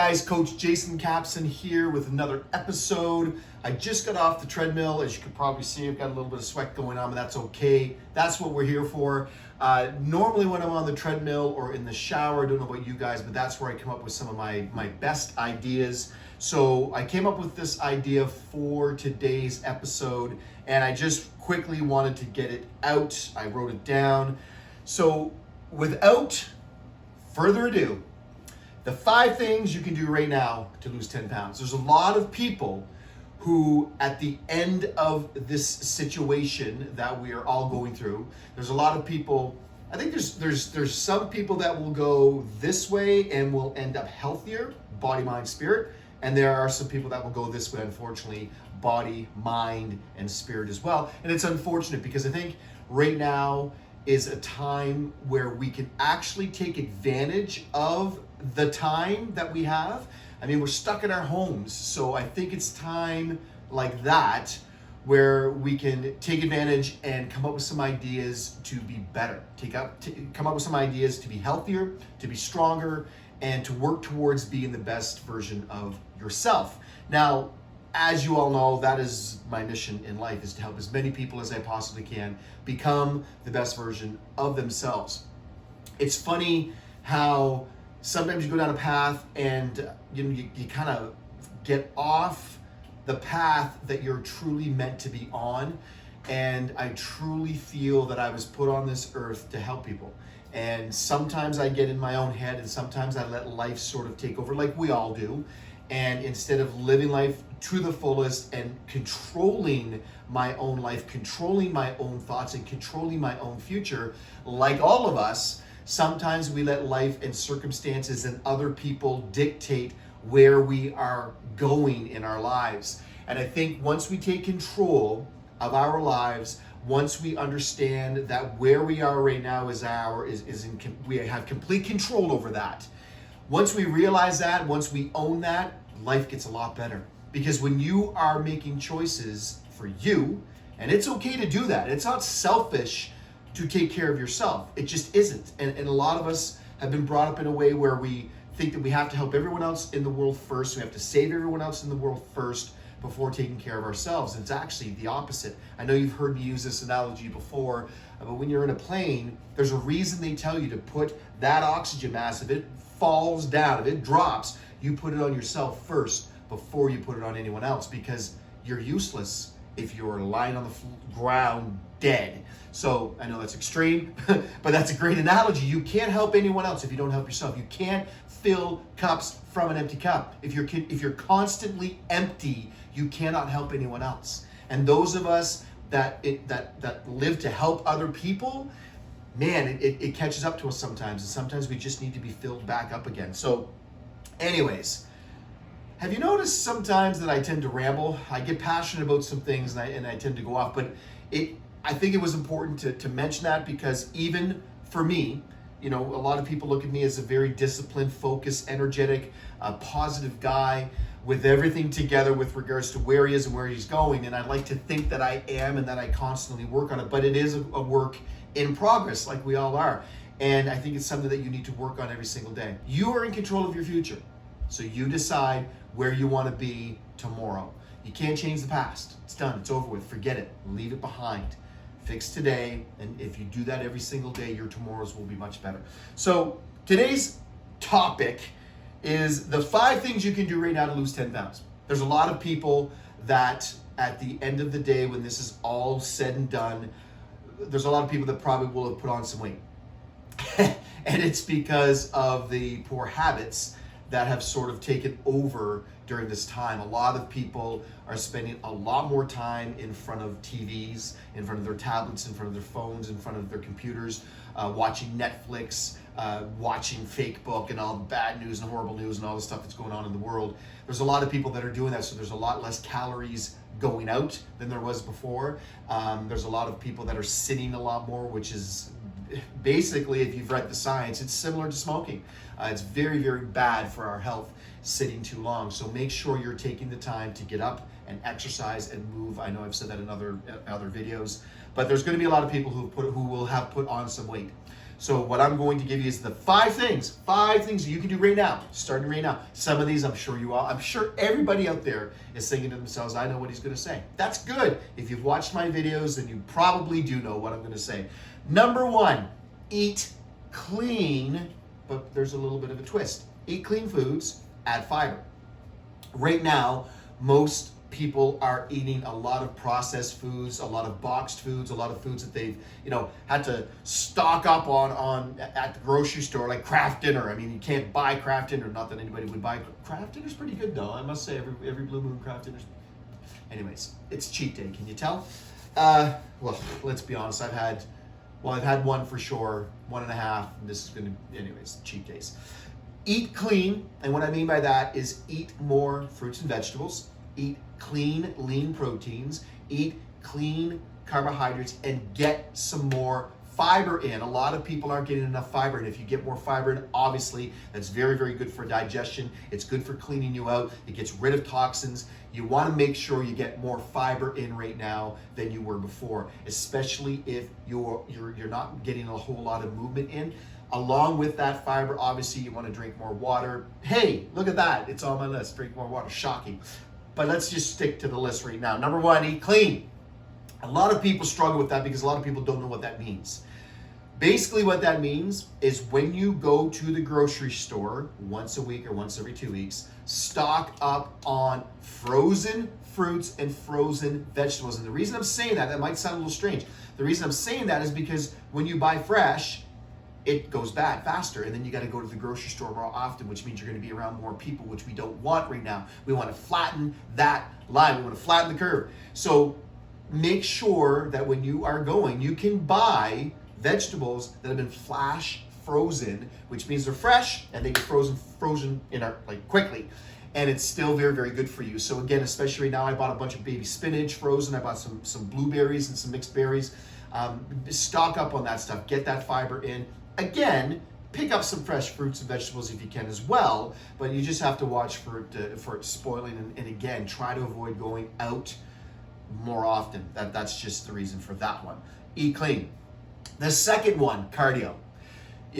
guys, Coach Jason Capson here with another episode. I just got off the treadmill. As you can probably see, I've got a little bit of sweat going on, but that's okay. That's what we're here for. Normally when I'm on the treadmill or in the shower, I don't know about you guys, but that's where I come up with some of my best ideas. So I came up with this idea for today's episode, and I just quickly wanted to get it out. I wrote it down. So without further ado, the 5 things you can do right now to lose 10 pounds. There's a lot of people who, at the end of this situation that we are all going through, there's a lot of people, I think there's some people that will go this way and will end up healthier, body, mind, spirit. And there are some people that will go this way, unfortunately, body, mind, and spirit as well. And it's unfortunate because I think right now is a time where we can actually take advantage of the time that we have. I mean, we're stuck in our homes, so I think it's time like that where we can take advantage and come up with some ideas to be better. Come up with some ideas to be healthier, to be stronger, and to work towards being the best version of yourself. Now, as you all know, that is my mission in life, is to help as many people as I possibly can become the best version of themselves. It's funny how sometimes you go down a path and you kind of get off the path that you're truly meant to be on. And I truly feel that I was put on this earth to help people. And sometimes I get in my own head, and sometimes I let life sort of take over, like we all do. And instead of living life to the fullest and controlling my own life, controlling my own thoughts, and controlling my own future, like all of us, sometimes we let life and circumstances and other people dictate where we are going in our lives. And I think once we take control of our lives, once we understand that where we are right now we have complete control over that. Once we realize that, once we own that, life gets a lot better. Because when you are making choices for you, and it's okay to do that, it's not selfish to take care of yourself. It just isn't. And a lot of us have been brought up in a way where we think that we have to help everyone else in the world first. We have to save everyone else in the world first before taking care of ourselves. It's actually the opposite. I know you've heard me use this analogy before, but when you're in a plane, there's a reason they tell you to put that oxygen mask, if it falls down, if it drops, you put it on yourself first before you put it on anyone else, because you're useless if you're lying on the ground dead. So I know that's extreme, but that's a great analogy. You can't help anyone else if you don't help yourself. You can't fill cups from an empty cup. If you're constantly empty, you cannot help anyone else. And those of us that live to help other people, man, it catches up to us sometimes, and sometimes we just need to be filled back up again. So anyways, have you noticed sometimes that I tend to ramble? I get passionate about some things and I tend to go off, but I think it was important to mention that, because even for me, a lot of people look at me as a very disciplined, focused, energetic, positive guy with everything together with regards to where he is and where he's going. And I like to think that I am, and that I constantly work on it, but it is a work in progress, like we all are. And I think it's something that you need to work on every single day. You are in control of your future. So you decide where you want to be tomorrow. You can't change the past. It's done. It's over with. Forget it. Leave it behind. Fix today. And if you do that every single day, your tomorrows will be much better. So today's topic is the 5 things you can do right now to lose 10 pounds. There's a lot of people that at the end of the day, when this is all said and done, there's a lot of people that probably will have put on some weight. And it's because of the poor habits that have sort of taken over during this time. A lot of people are spending a lot more time in front of TVs, in front of their tablets, in front of their phones, in front of their computers, watching Netflix, watching fake book and all the bad news and horrible news and all the stuff that's going on in the world. There's a lot of people that are doing that, so there's a lot less calories going out than there was before. There's a lot of people that are sitting a lot more, which is basically, if you've read the science, it's similar to smoking. It's very, very bad for our health sitting too long. So make sure you're taking the time to get up and exercise and move. I know I've said that in other videos, but there's going to be a lot of people who will have put on some weight. So what I'm going to give you is the five things you can do right now, starting right now. Some of these I'm sure everybody out there is thinking to themselves, I know what he's going to say. That's good. If you've watched my videos, then you probably do know what I'm going to say. Number one, eat clean, but there's a little bit of a twist. Eat clean foods, add fiber. Right now, most people are eating a lot of processed foods, a lot of boxed foods, a lot of foods that they've, had to stock up on at the grocery store, like Kraft Dinner. I mean, you can't buy Kraft Dinner. Not that anybody would buy Kraft Dinner's pretty good though. I must say, every blue moon Kraft Dinner's. Anyways, it's cheat day. Can you tell? Well, let's be honest. I've had one for sure, 1.5. And this is anyways, cheat days. Eat clean, and what I mean by that is eat more fruits and vegetables. Eat clean, lean proteins, eat clean carbohydrates, and get some more fiber in. A lot of people aren't getting enough fiber, and if you get more fiber in, obviously, that's very, very good for digestion. It's good for cleaning you out. It gets rid of toxins. You want to make sure you get more fiber in right now than you were before, especially if you're not getting a whole lot of movement in. Along with that fiber, obviously, you want to drink more water. Hey, look at that. It's on my list. Drink more water. Shocking. But let's just stick to the list right now. Number one, eat clean. A lot of people struggle with that because a lot of people don't know what that means. Basically, what that means is when you go to the grocery store once a week or once every 2 weeks, stock up on frozen fruits and frozen vegetables. And the reason I'm saying that might sound a little strange. The reason I'm saying that is because when you buy fresh, it goes bad faster, and then you got to go to the grocery store more often, which means you're going to be around more people, which we don't want right now. We want to flatten that line. We want to flatten the curve. So make sure that when you are going, you can buy vegetables that have been flash frozen, which means they're fresh and they get frozen quickly. And it's still very, very good for you. So again, especially right now, I bought a bunch of baby spinach frozen. I bought some blueberries and some mixed berries. Stock up on that stuff. Get that fiber in. Again, pick up some fresh fruits and vegetables if you can as well, but you just have to watch for it spoiling, and again, try to avoid going out more often. That's just the reason for that one. Eat clean. The second one, cardio.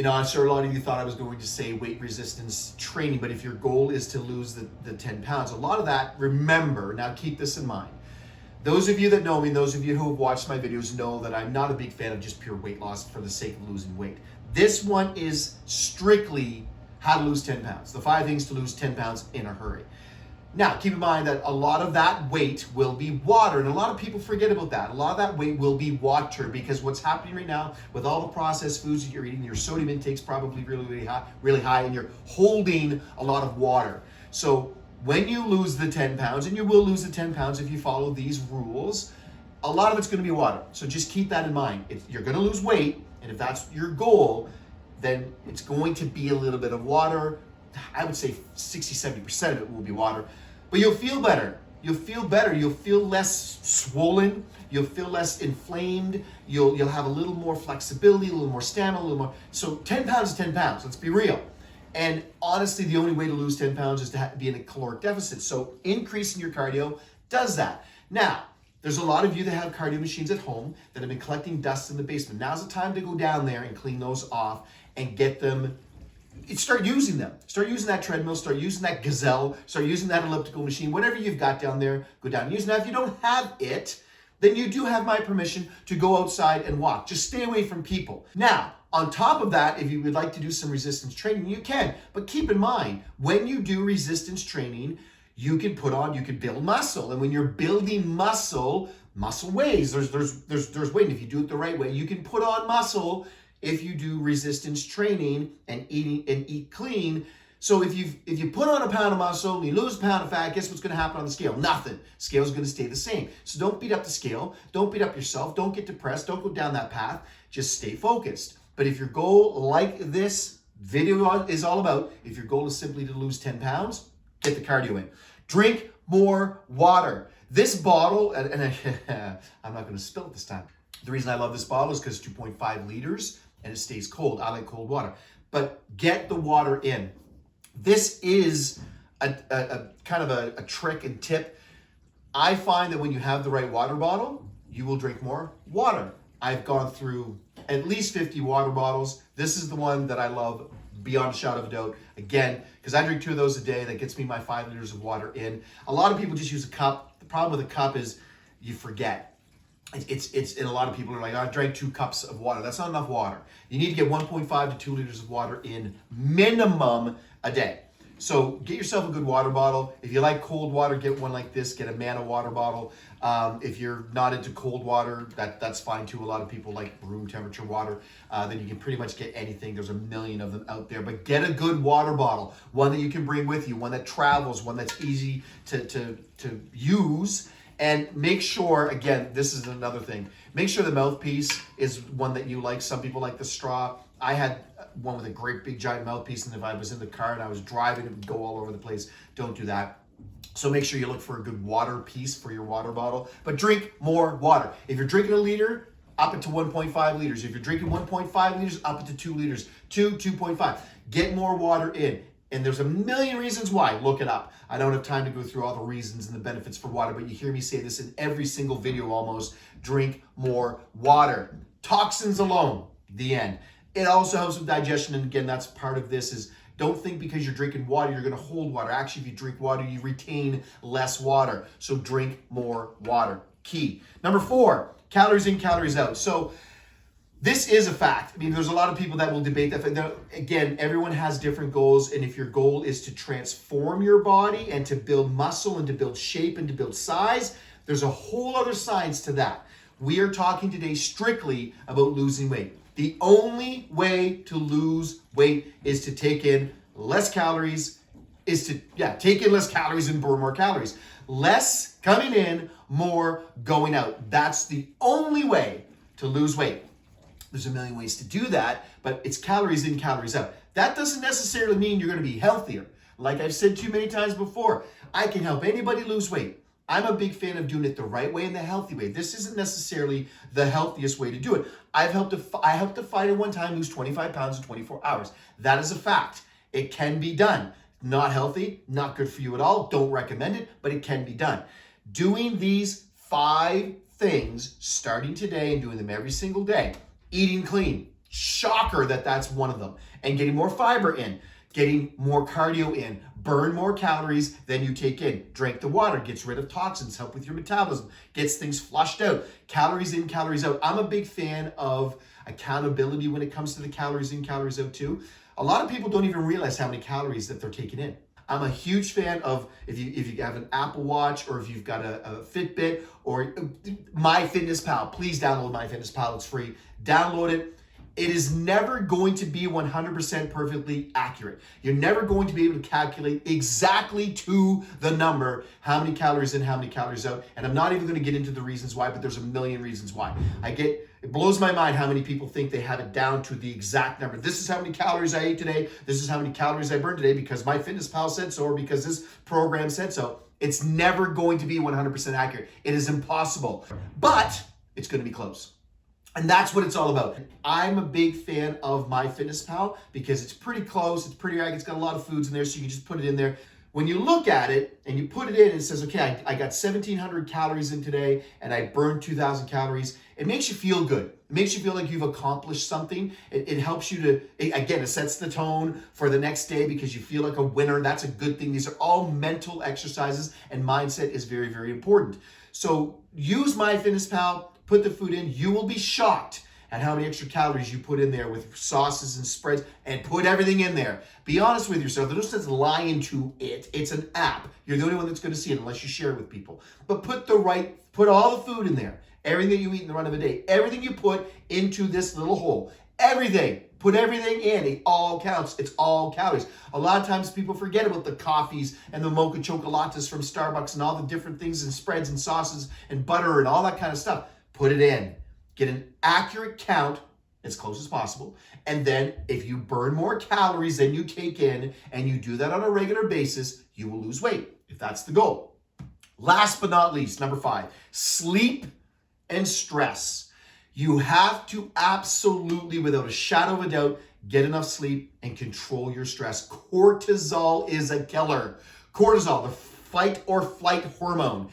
I'm sure a lot of you thought I was going to say weight resistance training, but if your goal is to lose the 10 pounds, a lot of that, remember, now keep this in mind. Those of you that know me, those of you who have watched my videos know that I'm not a big fan of just pure weight loss for the sake of losing weight. This one is strictly how to lose 10 pounds. The 5 things to lose 10 pounds in a hurry. Now, keep in mind that a lot of that weight will be water, and a lot of people forget about that. A lot of that weight will be water because what's happening right now with all the processed foods that you're eating, your sodium intake's probably really high, and you're holding a lot of water. So when you lose the 10 pounds, and you will lose the 10 pounds if you follow these rules, a lot of it's going to be water. So just keep that in mind. If you're going to lose weight, and if that's your goal, then it's going to be a little bit of water. I would say 60-70% of it will be water. But you'll feel better. You'll feel better. You'll feel less swollen. You'll feel less inflamed. You'll have a little more flexibility, a little more stamina, a little more. So 10 pounds is 10 pounds. Let's be real. And honestly, the only way to lose 10 pounds is to be in a caloric deficit. So increasing your cardio does that. Now, there's a lot of you that have cardio machines at home that have been collecting dust in the basement. Now's the time to go down there and clean those off and get them. Start using them. Start using that treadmill. Start using that gazelle. Start using that elliptical machine. Whatever you've got down there, go down and use it. Now, if you don't have it, then you do have my permission to go outside and walk. Just stay away from people. Now, on top of that, if you would like to do some resistance training, you can. But keep in mind, when you do resistance training, you can build muscle. And when you're building muscle weighs. There's weight. And if you do it the right way, you can put on muscle if you do resistance training and eat clean. So if you put on a pound of muscle and you lose a pound of fat, guess what's going to happen on the scale? Nothing. Scale's going to stay the same. So don't beat up the scale. Don't beat up yourself. Don't get depressed. Don't go down that path. Just stay focused. But if your goal, like this video is all about, if your goal is simply to lose 10 pounds, get the cardio in. Drink more water. This bottle, and I'm not going to spill it this time. The reason I love this bottle is because it's 2.5 liters and it stays cold. I like cold water. But get the water in. This is a kind of a trick and tip. I find that when you have the right water bottle, you will drink more water. I've gone through at least 50 water bottles. This is the one that I love beyond a shadow of a doubt. Again, because I drink 2 of those a day, that gets me my 5 liters of water in. A lot of people just use a cup. The problem with a cup is you forget. And a lot of people are like, I drank 2 cups of water. That's not enough water. You need to get 1.5 to 2 liters of water in minimum a day. So get yourself a good water bottle. If you like cold water, get one like this. Get a Mana water bottle. If you're not into cold water, that's fine too. A lot of people like room temperature water. Then you can pretty much get anything. There's a million of them out there. But get a good water bottle. One that you can bring with you. One that travels. One that's easy to use. And make sure, again, this is another thing. Make sure the mouthpiece is one that you like. Some people like the straw. I had one with a great big giant mouthpiece, and if I was in the car and I was driving, it would go all over the place. Don't do that. So make sure you look for a good water piece for your water bottle, but drink more water. If you're drinking a liter, up it to 1.5 liters. If you're drinking 1.5 liters, up it to 2 liters, 2.5. Get more water in. And there's a million reasons why. Look it up. I don't have time to go through all the reasons and the benefits for water, but you hear me say this in every single video almost. Drink more water. Toxins alone, the end. It also helps with digestion, and again, that's part of this is don't think because you're drinking water, you're gonna hold water. Actually, if you drink water, you retain less water. So drink more water. Key. Number 4, calories in, calories out. So this is a fact. I mean, there's a lot of people that will debate that. Now, again, everyone has different goals, and if your goal is to transform your body and to build muscle and to build shape and to build size, there's a whole other science to that. We are talking today strictly about losing weight. The only way to lose weight is to take in less calories, take in less calories and burn more calories. Less coming in, more going out. That's the only way to lose weight. There's a million ways to do that, but it's calories in, calories out. That doesn't necessarily mean you're going to be healthier. Like I've said too many times before, I can help anybody lose weight. I'm a big fan of doing it the right way and the healthy way. This isn't necessarily the healthiest way to do it. I helped a fighter one time lose 25 pounds in 24 hours. That is a fact. It can be done. Not healthy, not good for you at all. Don't recommend it, but it can be done. Doing these 5 things, starting today and doing them every single day. Eating clean. Shocker that that's one of them. And getting more fiber in. Getting more cardio in. Burn more calories than you take in. Drink the water. Gets rid of toxins. Help with your metabolism. Gets things flushed out. Calories in, calories out. I'm a big fan of accountability when it comes to the calories in, calories out too. A lot of people don't even realize how many calories that they're taking in. I'm a huge fan of if you have an Apple Watch or if you've got a Fitbit or MyFitnessPal. Please download MyFitnessPal. It's free. Download it. It is never going to be 100% perfectly accurate. You're never going to be able to calculate exactly to the number how many calories in, how many calories out. And I'm not even going to get into the reasons why, but there's a million reasons why. It blows my mind how many people think they have it down to the exact number. This is how many calories I ate today. This is how many calories I burned today because MyFitnessPal said so or because this program said so. It's never going to be 100% accurate. It is impossible, but it's going to be close. And that's what it's all about. I'm a big fan of MyFitnessPal because it's pretty close, it's pretty accurate, it's got a lot of foods in there, so you can just put it in there. When you look at it and you put it in, it says, okay, I got 1,700 calories in today and I burned 2,000 calories. It makes you feel good. It makes you feel like you've accomplished something. It helps you to, it sets the tone for the next day because you feel like a winner. That's a good thing. These are all mental exercises and mindset is very, very important. So use MyFitnessPal. Put the food in, you will be shocked at how many extra calories you put in there with sauces and spreads, and put everything in there. Be honest with yourself. There's no sense lying to it. It's an app. You're the only one that's going to see it unless you share it with people. But put all the food in there. Everything that you eat in the run of a day. Everything you put into this little hole. Everything. Put everything in. It all counts. It's all calories. A lot of times people forget about the coffees and the mocha chocolates from Starbucks and all the different things and spreads and sauces and butter and all that kind of stuff. Put it in. Get an accurate count as close as possible. And then if you burn more calories than you take in and you do that on a regular basis, you will lose weight if that's the goal. Last but not least, number 5, sleep and stress. You have to absolutely, without a shadow of a doubt, get enough sleep and control your stress. Cortisol is a killer. Cortisol, the fight or flight hormone.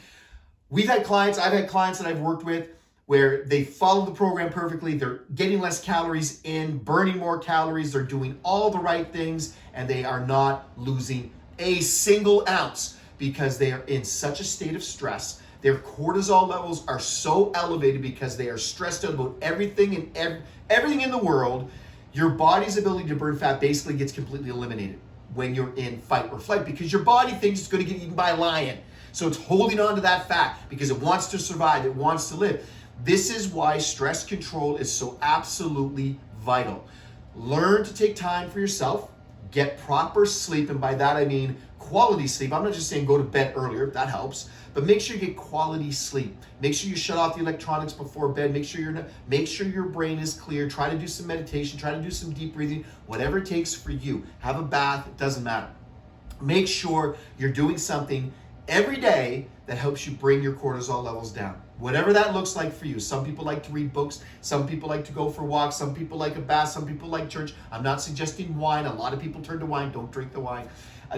I've had clients that I've worked with where they follow the program perfectly, they're getting less calories in, burning more calories, they're doing all the right things, and they are not losing a single ounce because they are in such a state of stress. Their cortisol levels are so elevated because they are stressed out about everything and everything in the world. Your body's ability to burn fat basically gets completely eliminated when you're in fight or flight because your body thinks it's going to get eaten by a lion. So it's holding on to that fat because it wants to survive, it wants to live. This is why stress control is so absolutely vital. Learn to take time for yourself, get proper sleep, and by that I mean quality sleep. I'm not just saying go to bed earlier, that helps, but make sure you get quality sleep. Make sure you shut off the electronics before bed. Make sure your brain is clear. Try to do some meditation, try to do some deep breathing, whatever it takes for you. Have a bath, it doesn't matter. Make sure you're doing something every day that helps you bring your cortisol levels down. Whatever that looks like for you. Some people like to read books, some people like to go for walks, some people like a bath, some people like church. I'm not suggesting wine. A lot of people turn to wine. Don't drink the wine.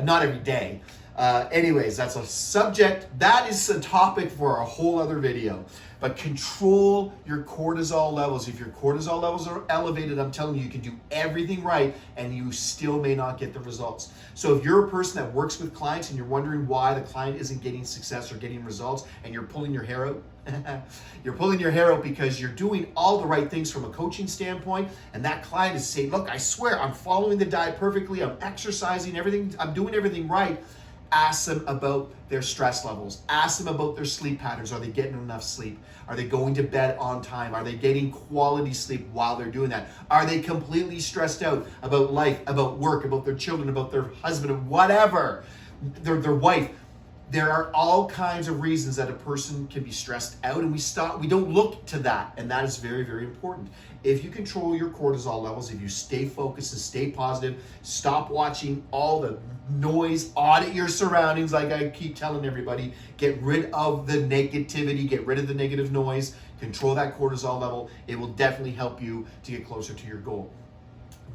Not every day. Anyways, that's a subject. That is a topic for a whole other video. But control your cortisol levels. If your cortisol levels are elevated, I'm telling you, you can do everything right and you still may not get the results. So if you're a person that works with clients and you're wondering why the client isn't getting success or getting results and you're pulling your hair out, you're pulling your hair out because you're doing all the right things from a coaching standpoint, and that client is saying, look, I swear I'm following the diet perfectly, I'm exercising, everything, I'm doing everything right. Ask them about their stress levels. Ask them about their sleep patterns. Are they getting enough sleep? Are they going to bed on time? Are they getting quality sleep while they're doing that? Are they completely stressed out about life, about work, about their children, about their husband, whatever, their wife? There are all kinds of reasons that a person can be stressed out, and we don't look to that, and that is very, very important. If you control your cortisol levels, if you stay focused and stay positive, stop watching all the noise, audit your surroundings like I keep telling everybody, get rid of the negativity, get rid of the negative noise, control that cortisol level, it will definitely help you to get closer to your goal.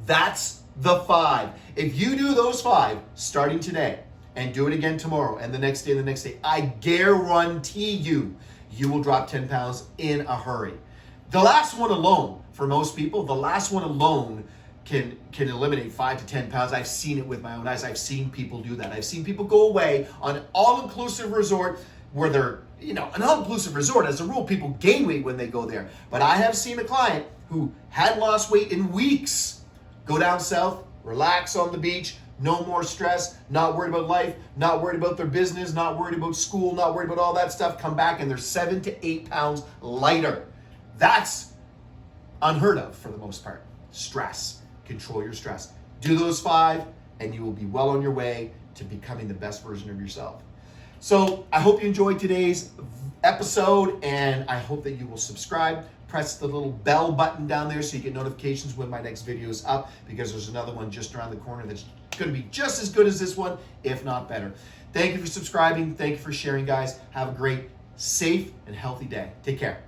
That's the 5. If you do those 5 starting today, and do it again tomorrow and the next day and the next day, I guarantee you will drop 10 pounds in a hurry. The last one alone, for most people, the last one alone can eliminate 5 to 10 pounds. I've seen it with my own eyes. I've seen people do that. I've seen people go away on an all-inclusive resort where they're, an all-inclusive resort, as a rule, people gain weight when they go there. But I have seen a client who had lost weight in weeks go down south, relax on the beach, no more stress, not worried about life, not worried about their business, not worried about school, not worried about all that stuff, come back and they're 7 to 8 pounds lighter. That's unheard of for the most part. Stress. Control your stress. Do those 5 and you will be well on your way to becoming the best version of yourself. So I hope you enjoyed today's episode, and I hope that you will subscribe. Press the little bell button down there so you get notifications when my next video is up, because there's another one just around the corner that's going to be just as good as this one, if not better. Thank you for subscribing. Thank you for sharing, guys. Have a great, safe, and healthy day. Take care.